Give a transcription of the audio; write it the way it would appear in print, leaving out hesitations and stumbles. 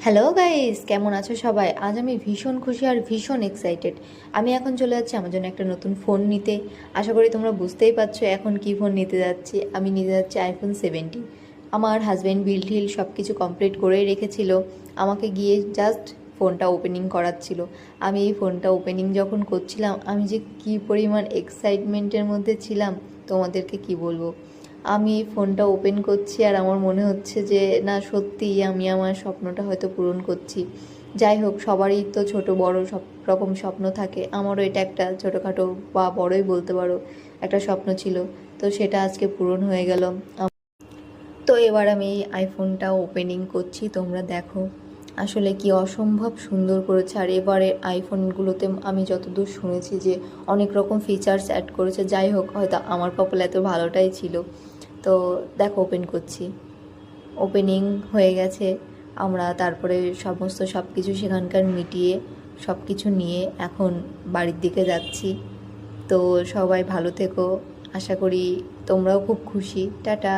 Hello guys, কেমন আছো সবাই? আজ আমি ভীষণ খুশি আর ভীষণ এক্সাইটেড। আমি এখন চলে যাচ্ছি আমার জন্য একটা নতুন ফোন নিতে। আশা করি তোমরা বুঝতেই পারছো এখন কি ফোন নিতে যাচ্ছি। আমি নিতে যাচ্ছি আইফোন 17। আমার হাজব্যান্ড বিল ঠিল সব কিছু কমপ্লিট করেই রেখেছিল, আমাকে গিয়ে জাস্ট ফোনটা ওপেনিং করাচ্ছিল। আমি এই ফোনটা ওপেনিং যখন করছিলাম, আমি যে কী পরিমাণ এক্সাইটমেন্টের মধ্যে ছিলাম তোমাদেরকে কি বলবো। আমি এই ফোনটা ওপেন করছি আর আমার মনে হচ্ছে যে না, সত্যিই আমি আমার স্বপ্নটা হয়তো পূরণ করছি। যাই হোক, সবারই তো ছোট বড় সব রকম স্বপ্ন থাকে। আমারও এটা একটা ছোটোখাটো বা বড়ই বলতে পারো একটা স্বপ্ন ছিল, তো সেটা আজকে পূরণ হয়ে গেল। তো এবার আমি এই আইফোনটা ওপেনিং করছি, তোমরা দেখো আসলে কি অসম্ভব সুন্দর করেছে। আর এবারে আইফোনগুলোতে আমি যতদূর শুনেছি যে অনেক রকম ফিচার্স অ্যাড করেছে। যাই হোক, হয়তো আমার কপালে এত ভালোটাই ছিল। তো দেখো, ওপেন করছি। ওপেনিং হয়ে গেছে। আমরা তারপরে সমস্ত সব কিছু সেখানকার মিটিয়ে সব কিছু নিয়ে এখন বাড়ির দিকে যাচ্ছি। তো সবাই ভালো থেকো, আশা করি তোমরাও খুব খুশি। টাটা।